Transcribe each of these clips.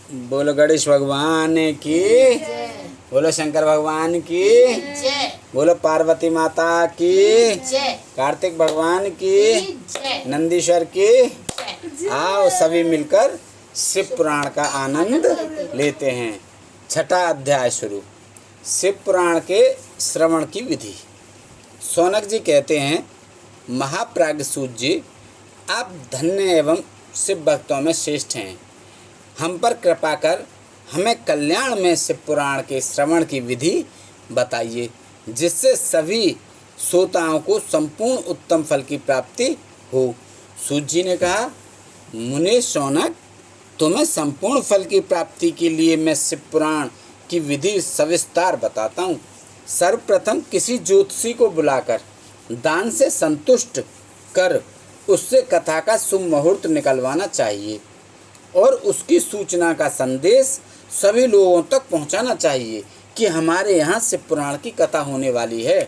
बोलो गणेश भगवान की, बोलो शंकर भगवान की, बोलो पार्वती माता की, कार्तिक भगवान की, नंदीश्वर की। आओ सभी मिलकर शिव पुराण का आनंद लेते हैं। छठा अध्याय शुरू। शिव पुराण के श्रवण की विधि। शौनक जी कहते हैं, महाप्राज्ञ सूत जी, आप धन्य एवं शिव भक्तों में श्रेष्ठ हैं। हम पर कृपा कर हमें कल्याण में शिव पुराण के श्रवण की विधि बताइए, जिससे सभी श्रोताओं को संपूर्ण उत्तम फल की प्राप्ति हो। सूत जी ने कहा, मुने शौनक, तुम्हें संपूर्ण फल की प्राप्ति के लिए मैं शिव पुराण की विधि सविस्तार बताता हूँ। सर्वप्रथम किसी ज्योतिषी को बुलाकर दान से संतुष्ट कर उससे कथा का शुभ मुहूर्त निकलवाना चाहिए और उसकी सूचना का संदेश सभी लोगों तक पहुंचाना चाहिए कि हमारे यहाँ शिव पुराण की कथा होने वाली है।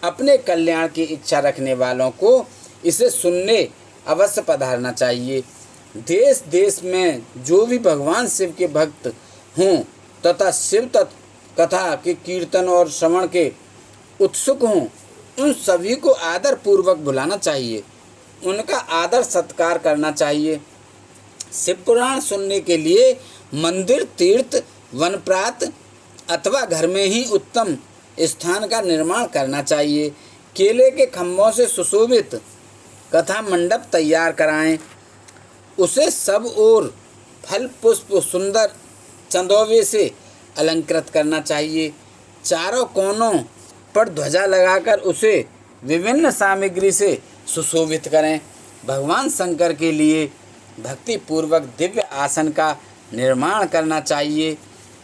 अपने कल्याण की इच्छा रखने वालों को इसे सुनने अवश्य पधारना चाहिए। देश देश में जो भी भगवान शिव के भक्त हों तथा शिव तत्व कथा के कीर्तन और श्रवण के उत्सुक हों, उन सभी को आदर पूर्वक बुलाना चाहिए, उनका आदर सत्कार करना चाहिए। शिव पुराण सुनने के लिए मंदिर, तीर्थ, वनप्रात अथवा घर में ही उत्तम स्थान का निर्माण करना चाहिए। केले के खम्भों से सुशोभित कथा मंडप तैयार कराएं। उसे सब ओर फल पुष्प सुंदर चंदोवे से अलंकृत करना चाहिए। चारों कोनों पर ध्वजा लगाकर उसे विभिन्न सामग्री से सुशोभित करें। भगवान शंकर के लिए भक्ति पूर्वक दिव्य आसन का निर्माण करना चाहिए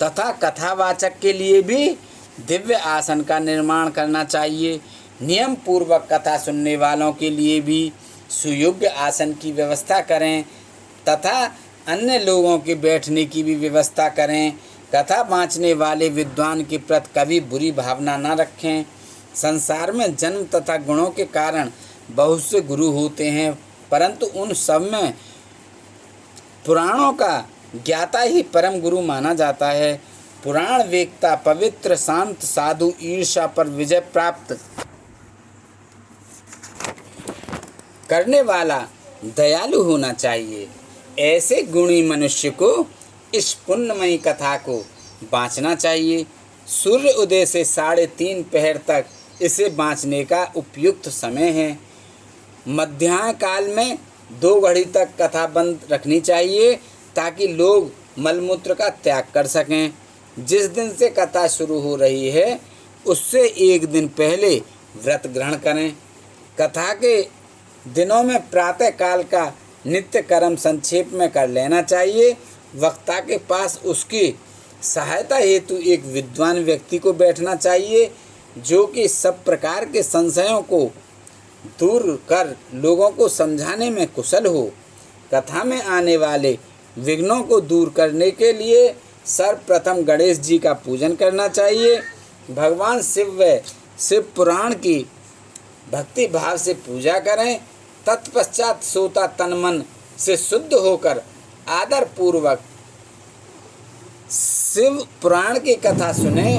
तथा कथावाचक के लिए भी दिव्य आसन का निर्माण करना चाहिए। नियम पूर्वक कथा सुनने वालों के लिए भी सुयोग्य आसन की व्यवस्था करें तथा अन्य लोगों के बैठने की भी व्यवस्था करें। कथा बाँचने वाले विद्वान के प्रति कभी बुरी भावना न रखें। संसार में जन्म तथा गुणों के कारण बहुत से गुरु होते हैं, परंतु उन सब में पुराणों का ज्ञाता ही परम गुरु माना जाता है। पुराण वेक्ता पवित्र, शांत, साधु, ईर्ष्या पर विजय प्राप्त करने वाला, दयालु होना चाहिए। ऐसे गुणी मनुष्य को इस पुण्यमयी कथा को बाँचना चाहिए। सूर्य उदय से 3:30 पहर तक इसे बाँचने का उपयुक्त समय है। मध्याह्न काल में 2 घड़ी तक कथा बंद रखनी चाहिए ताकि लोग मलमूत्र का त्याग कर सकें। जिस दिन से कथा शुरू हो रही है उससे 1 दिन पहले व्रत ग्रहण करें। कथा के दिनों में प्रातः काल का नित्य कर्म संक्षेप में कर लेना चाहिए। वक्ता के पास उसकी सहायता हेतु एक विद्वान व्यक्ति को बैठना चाहिए जो कि सब प्रकार के संशयों को दूर कर लोगों को समझाने में कुशल हो। कथा में आने वाले विघ्नों को दूर करने के लिए सर्वप्रथम गणेश जी का पूजन करना चाहिए। भगवान शिव व शिव पुराण की भक्ति भाव से पूजा करें। तत्पश्चात श्रोता तन मन से शुद्ध होकर आदर पूर्वक शिव पुराण की कथा सुने।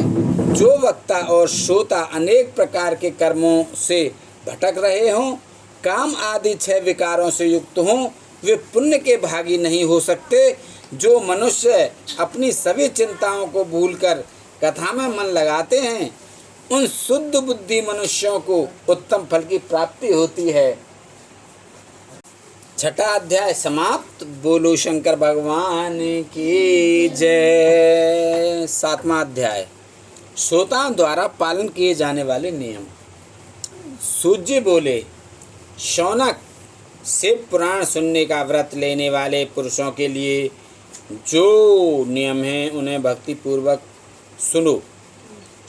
जो वक्ता और श्रोता अनेक प्रकार के कर्मों से भटक रहे हों, काम आदि 6 विकारों से युक्त हों, वे पुण्य के भागी नहीं हो सकते। जो मनुष्य अपनी सभी चिंताओं को भूलकर कथा में मन लगाते हैं, उन शुद्ध बुद्धि मनुष्यों को उत्तम फल की प्राप्ति होती है। छठा अध्याय समाप्त। बोलो शंकर भगवान की जय। 7वां अध्याय श्रोताओं द्वारा पालन किए जाने वाले नियम। सूत जी बोले, शौनक, शिव पुराण सुनने का व्रत लेने वाले पुरुषों के लिए जो नियम हैं उन्हें भक्ति पूर्वक सुनो।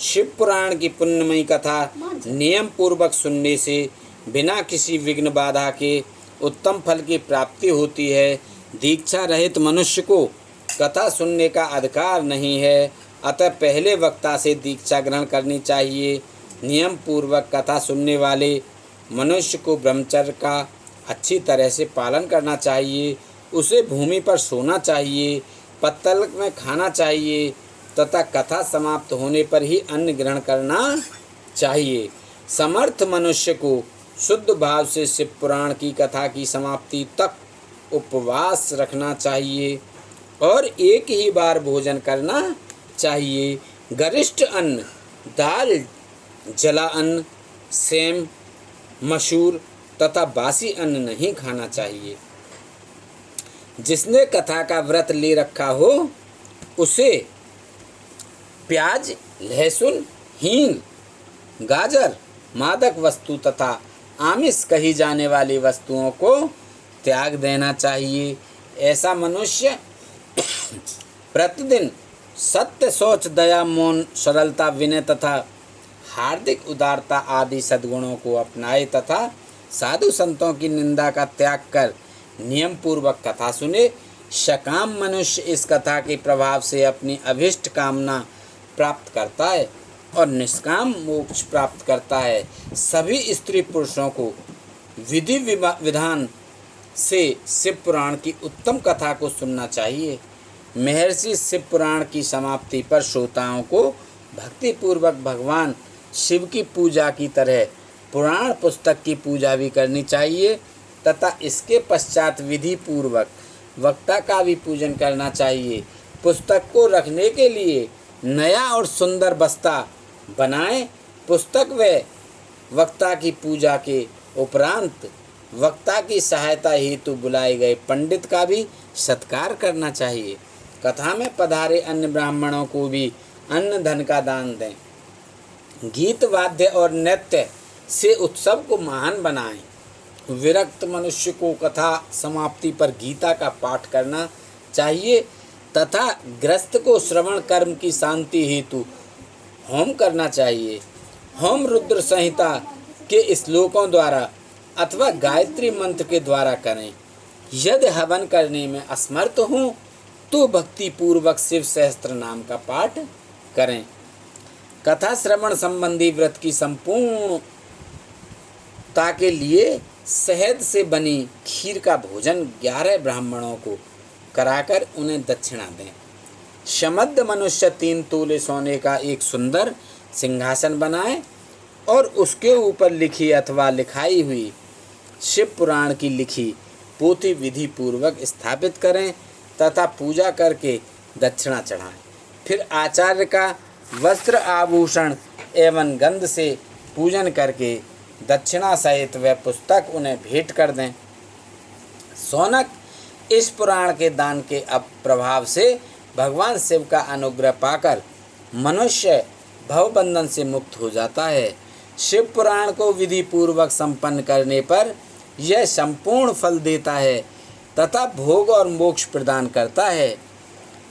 शिव पुराण की पुण्यमयी कथा नियम पूर्वक सुनने से बिना किसी विघ्न बाधा के उत्तम फल की प्राप्ति होती है। दीक्षा रहित मनुष्य को कथा सुनने का अधिकार नहीं है, अतः पहले वक्ता से दीक्षा ग्रहण करनी चाहिए। नियम पूर्वक कथा सुनने वाले मनुष्य को ब्रह्मचर्य का अच्छी तरह से पालन करना चाहिए। उसे भूमि पर सोना चाहिए। पत्तल में खाना चाहिए तथा कथा समाप्त होने पर ही अन्न ग्रहण करना चाहिए। समर्थ मनुष्य को शुद्ध भाव से शिव पुराण की कथा की समाप्ति तक उपवास रखना चाहिए और एक ही बार भोजन करना चाहिए। गरिष्ठ अन्न दाल, जला अन्न, सेम, मसूर तथा बासी अन्न नहीं खाना चाहिए। जिसने कथा का व्रत ले रखा हो उसे प्याज, लहसुन, हींग, गाजर, मादक वस्तु तथा आमिष कही जाने वाली वस्तुओं को त्याग देना चाहिए। ऐसा मनुष्य प्रतिदिन सत्य, शौच, दया, मौन, सरलता, विनय तथा हार्दिक उदारता आदि सद्गुणों को अपनाए तथा साधु संतों की निंदा का त्याग कर नियम पूर्वक कथा सुने। सकाम मनुष्य इस कथा के प्रभाव से अपनी अभिष्ट कामना प्राप्त करता है और निष्काम मोक्ष प्राप्त करता है। सभी स्त्री पुरुषों को विधि विधान से शिव पुराण की उत्तम कथा को सुनना चाहिए। महर्षि शिव पुराण की समाप्ति पर श्रोताओं को भक्ति पूर्वक भगवान शिव की पूजा की तरह पुराण पुस्तक की पूजा भी करनी चाहिए तथा इसके पश्चात विधि पूर्वक वक्ता का भी पूजन करना चाहिए। पुस्तक को रखने के लिए नया और सुंदर बस्ता बनाएं। पुस्तक व वक्ता की पूजा के उपरांत वक्ता की सहायता हेतु बुलाए गए पंडित का भी सत्कार करना चाहिए। कथा में पधारे अन्य ब्राह्मणों को भी अन्न धन का दान दें। गीत, वाद्य और नृत्य से उत्सव को महान बनाएं। विरक्त मनुष्य को कथा समाप्ति पर गीता का पाठ करना चाहिए तथा ग्रस्त को श्रवण कर्म की शांति हेतु होम करना चाहिए। होम रुद्र संहिता के श्लोकों द्वारा अथवा गायत्री मंत्र के द्वारा करें। यदि हवन करने में असमर्थ हों तो भक्ति पूर्वक शिव सहस्त्र नाम का पाठ करें। कथा श्रवण संबंधी व्रत की संपूर्णता के लिए शहद से बनी खीर का भोजन 11 ब्राह्मणों को कराकर उन्हें दक्षिणा दें। समृद्ध मनुष्य 3 तोले सोने का एक सुंदर सिंहासन बनाए और उसके ऊपर लिखी अथवा लिखाई हुई शिव पुराण की लिखी पोथी विधि पूर्वक स्थापित करें तथा पूजा करके दक्षिणा चढ़ाएं। फिर आचार्य का वस्त्र, आभूषण एवं गंध से पूजन करके दक्षिणा सहित वह पुस्तक उन्हें भेंट कर दें। शौनक इस पुराण के दान के प्रभाव से भगवान शिव का अनुग्रह पाकर मनुष्य भवबंधन से मुक्त हो जाता है। शिव पुराण को विधि पूर्वक संपन्न करने पर यह संपूर्ण फल देता है तथा भोग और मोक्ष प्रदान करता है।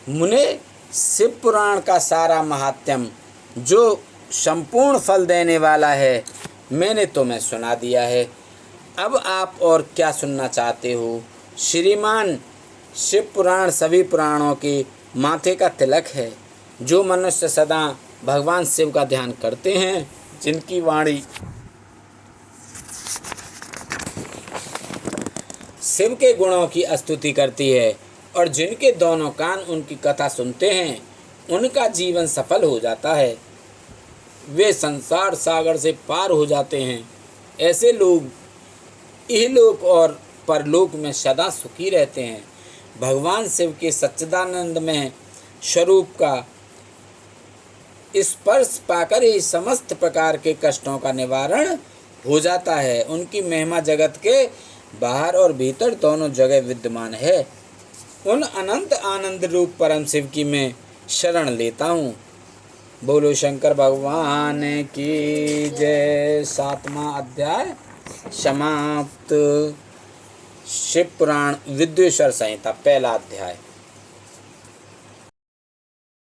मुने शिव पुराण का सारा महात्म्य जो संपूर्ण फल देने वाला है मैंने तुम्हें सुना दिया है। अब आप और क्या सुनना चाहते हो? श्रीमान, शिव पुराण सभी पुराणों के माथे का तिलक है। जो मनुष्य सदा भगवान शिव का ध्यान करते हैं, जिनकी वाणी शिव के गुणों की स्तुति करती है और जिनके दोनों कान उनकी कथा सुनते हैं, उनका जीवन सफल हो जाता है। वे संसार सागर से पार हो जाते हैं। ऐसे लोग इहलोक और परलोक में सदा सुखी रहते हैं। भगवान शिव के सच्चिदानंदमय स्वरूप का स्पर्श पाकर ही समस्त प्रकार के कष्टों का निवारण हो जाता है। उनकी महिमा जगत के बाहर और भीतर दोनों जगह विद्यमान है। उन अनंत आनंद रूप परम शिव की मैं शरण लेता हूँ। बोलो शंकर भगवान की जय। 7वां अध्याय समाप्त। शिव पुराण विद्वेश्वर संहिता पहला अध्याय।